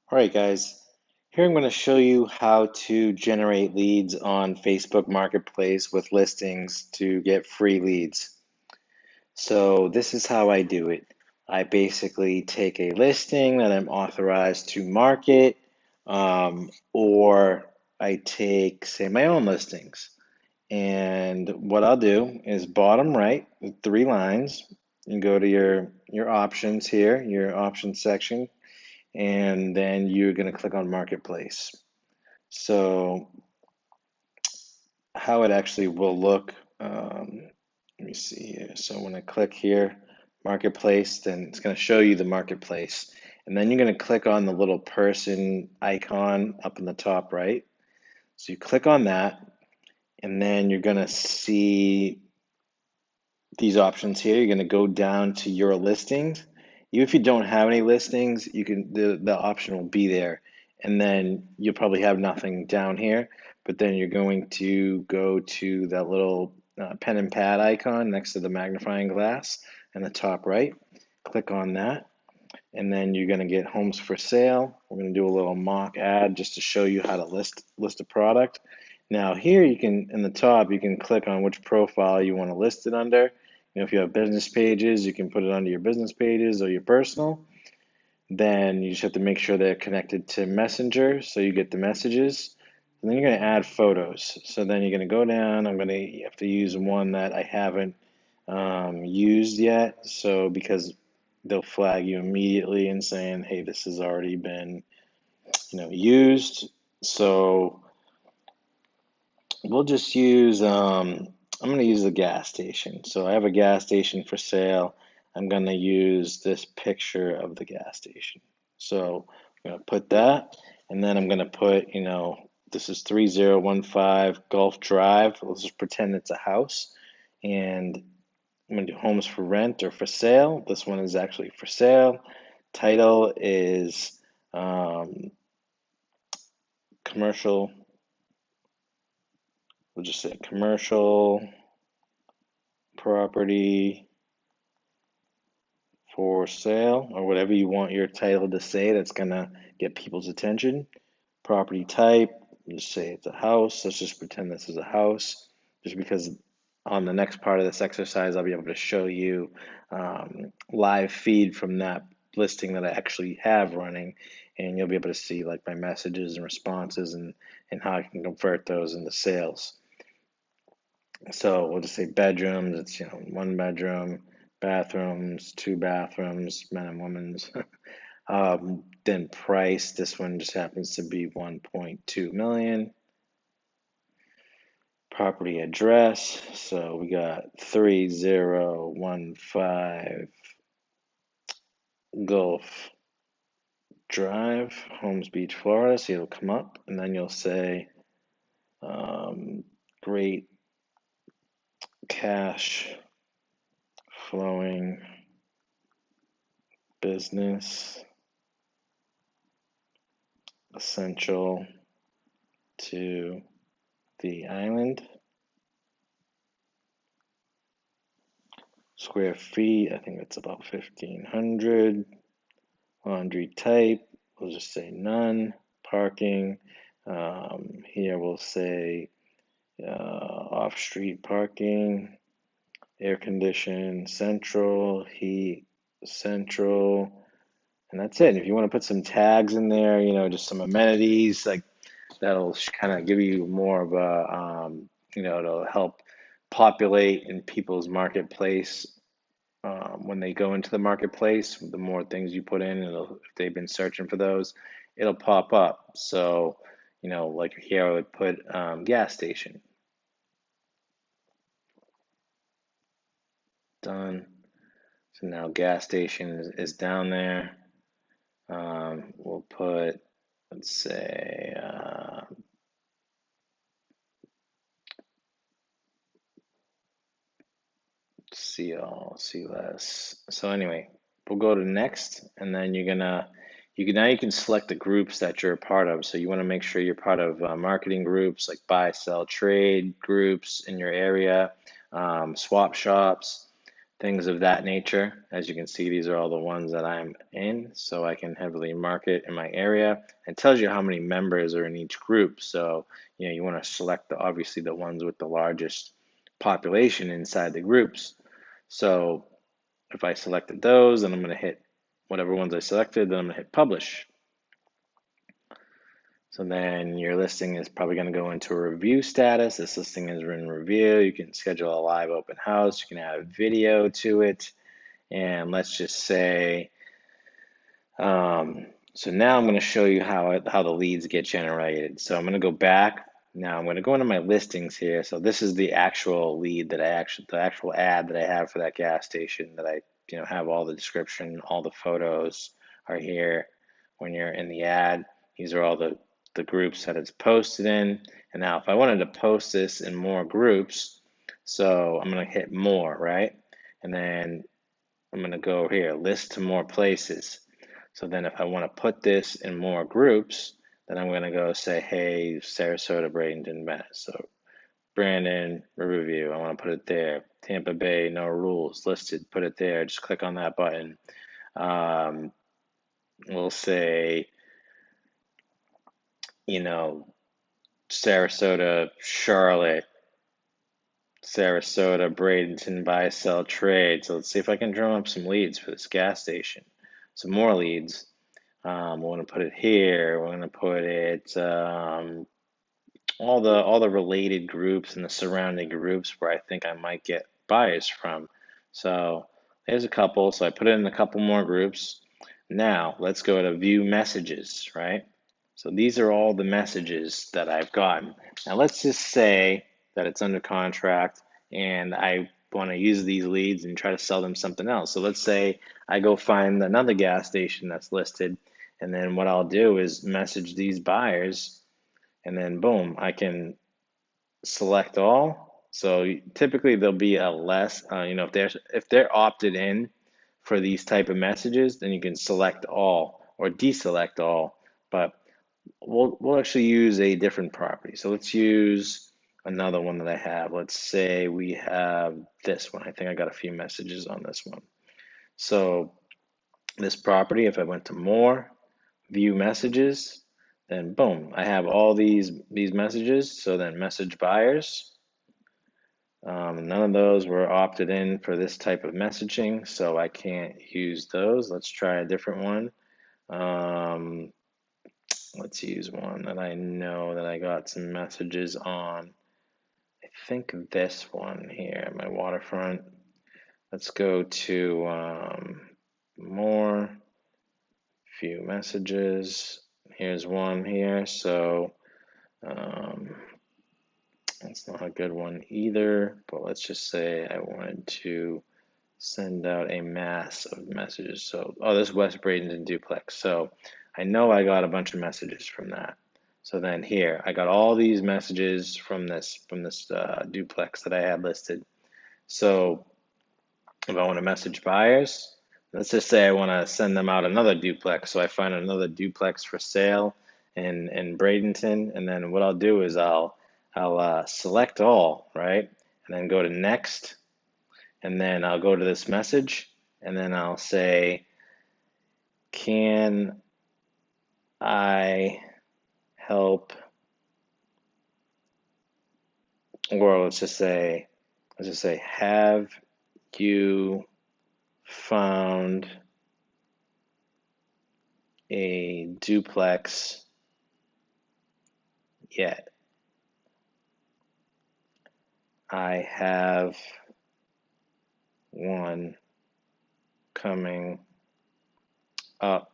All right, guys. Here I'm going to show you how to generate leads on Facebook Marketplace with listings to get free leads. So this is how I do it. I basically take a listing that I'm authorized to market, or I take, say, my own listings. And what I'll do is bottom right, 3 lines, and go to your options here, your options section, and then you're going to click on Marketplace. So how it actually will look, let me see here. So when I click here, Marketplace, then it's going to show you the Marketplace. And then you're going to click on the little person icon up in the top right. So you click on that, and then you're going to see these options here. You're going to go down to your listings. Even if you don't have any listings, you can the option will be there. And then you'll probably have nothing down here, but then you're going to go to that little pen and pad icon next to the magnifying glass in the top right. Click on that, and then you're going to get homes for sale. We're going to do a little mock ad just to show you how to list a product. Now here you can, in the top, you can click on which profile you want to list it under. If you have business pages, you can put it under your business pages or your personal. Then you just have to make sure they're connected to Messenger so you get the messages. And then you're going to add photos. So then you're going to go down. You have to use one that I haven't used yet. So because they'll flag you immediately and saying, hey, this has already been, used. So we'll just use, I'm going to use the gas station. So I have a gas station for sale. I'm going to use this picture of the gas station. So I'm going to put that, and then I'm going to put, this is 3015 Gulf Drive. Let's just pretend it's a house. And I'm going to do homes for rent or for sale. This one is actually for sale. Title is commercial. We'll just say commercial property for sale, or whatever you want your title to say that's gonna get people's attention. Property type, just say it's a house. Let's just pretend this is a house, just because on the next part of this exercise, I'll be able to show you live feed from that listing that I actually have running, and you'll be able to see like my messages and responses and how I can convert those into sales. So we'll just say bedrooms. It's 1 bedroom, bathrooms, 2 bathrooms, men and women's. Then price. This one just happens to be 1.2 million. Property address. So we got 3015 Gulf Drive, Holmes Beach, Florida. So it'll come up, and then you'll say great cash flowing business, essential to the island. Square feet, I think that's about 1,500. Laundry type, we'll just say none. Parking, here we'll say off-street parking. Air condition, central, heat, central, and that's it. If you want to put some tags in there, just some amenities, like that'll kind of give you more of a, it'll help populate in people's marketplace. When they go into the marketplace, the more things you put in, if they've been searching for those, it'll pop up. So, like here I would put gas station. Done. So now gas station is down there. We'll put, let's say, see all, see less. So anyway, we'll go to next, and then you can select the groups that you're a part of. So you want to make sure you're part of marketing groups like buy, sell, trade groups in your area, swap shops. things of that nature. As you can see, these are all the ones that I'm in, so I can heavily market in my area. It tells you how many members are in each group, so you want to select obviously the ones with the largest population inside the groups. So if I selected those, then I'm going to hit whatever ones I selected, then I'm going to hit publish. So then your listing is probably going to go into a review status. This listing is in review. You can schedule a live open house. You can add a video to it. And let's just say, so now I'm going to show you how the leads get generated. So I'm going to go back. Now I'm going to go into my listings here. So this is the actual lead that the actual ad that I have for that gas station that I, have all the description, all the photos are here when you're in the ad. These are all the groups that it's posted in. And now if I wanted to post this in more groups, so I'm going to hit more, right? And then I'm going to go here, list to more places. So then if I want to put this in more groups, then I'm going to go say, hey, Sarasota, Bradenton, Bennett. So Brandon, Riverview, I want to put it there. Tampa Bay, no rules, listed, put it there. Just click on that button. We'll say, Sarasota, Charlotte, Sarasota, Bradenton, buy, sell, trade. So let's see if I can drum up some leads for this gas station. Some more leads. We're going to put it here. We're going to put it all the related groups and the surrounding groups where I think I might get buyers from. So there's a couple. So I put it in a couple more groups. Now let's go to view messages, right? So these are all the messages that I've gotten. Now let's just say that it's under contract and I want to use these leads and try to sell them something else. So let's say I go find another gas station that's listed, and then what I'll do is message these buyers, and then boom, I can select all. So typically there'll be a less, if they're opted in for these type of messages, then you can select all or deselect all. But we'll actually use a different property. So let's use another one that I have. Let's say we have this one. I think I got a few messages on this one. So this property, if I went to more, view messages, then boom, I have all these messages. So then message buyers. None of those were opted in for this type of messaging, so I can't use those. Let's try a different one. Let's use one that I know that I got some messages on. I think this one here, my waterfront. Let's go to more, few messages. Here's one here, so that's not a good one either, but let's just say I wanted to send out a mass of messages. So, this West Bradenton duplex. So I know I got a bunch of messages from that. So then here, I got all these messages from this duplex that I had listed. So if I want to message buyers, let's just say I want to send them out another duplex. So I find another duplex for sale in Bradenton, and then what I'll do is I'll select all, right, and then go to next, and then I'll go to this message, and then I'll say, can I help, or let's just say, have you found a duplex yet? I have one coming up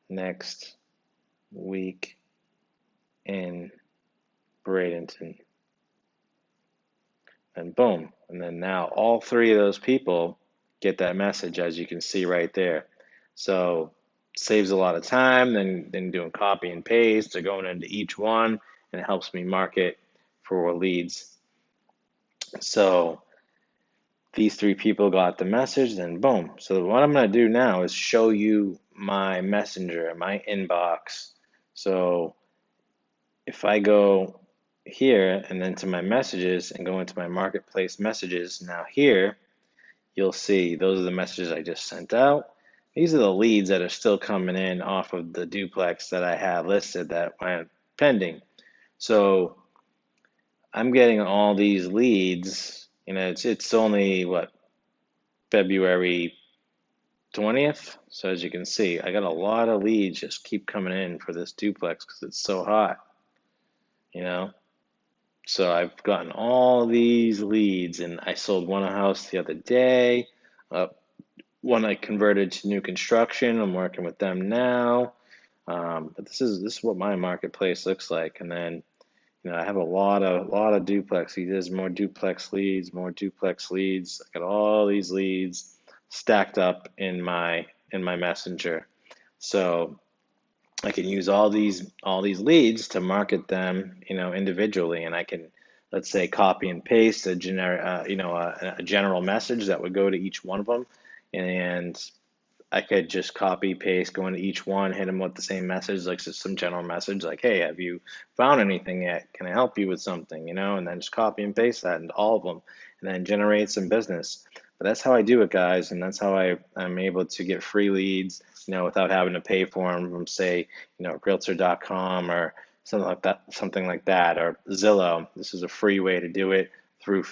next week in Bradenton. And boom. And then now all three of those people get that message, as you can see right there. So saves a lot of time than doing copy and paste or going into each one, and it helps me market for leads. So these three people got the message, then boom. So what I'm going to do now is show you my messenger, my inbox. So if I go here and then to my messages and go into my marketplace messages, now here you'll see those are the messages I just sent out. These are the leads that are still coming in off of the duplex that I have listed that went pending. So I'm getting all these leads. It's only what, February 20th. So as you can see, I got a lot of leads just keep coming in for this duplex because it's so hot, you know. So I've gotten all these leads, and I sold one house the other day. Uh, One I converted to new construction. I'm working with them now. But this is what my marketplace looks like. And then I have a lot of duplex. There's more duplex leads, more duplex leads. I got all these leads stacked up in my messenger. So I can use all these leads to market them, individually, and I can, let's say, copy and paste a general message that would go to each one of them, and I could just copy, paste, go into each one, hit them with the same message, like just some general message, like, hey, have you found anything yet? Can I help you with something? And then just copy and paste that into all of them, and then generate some business. But that's how I do it, guys, and that's how I'm able to get free leads, without having to pay for them from, say, Realtor.com or something like that, or Zillow. This is a free way to do it through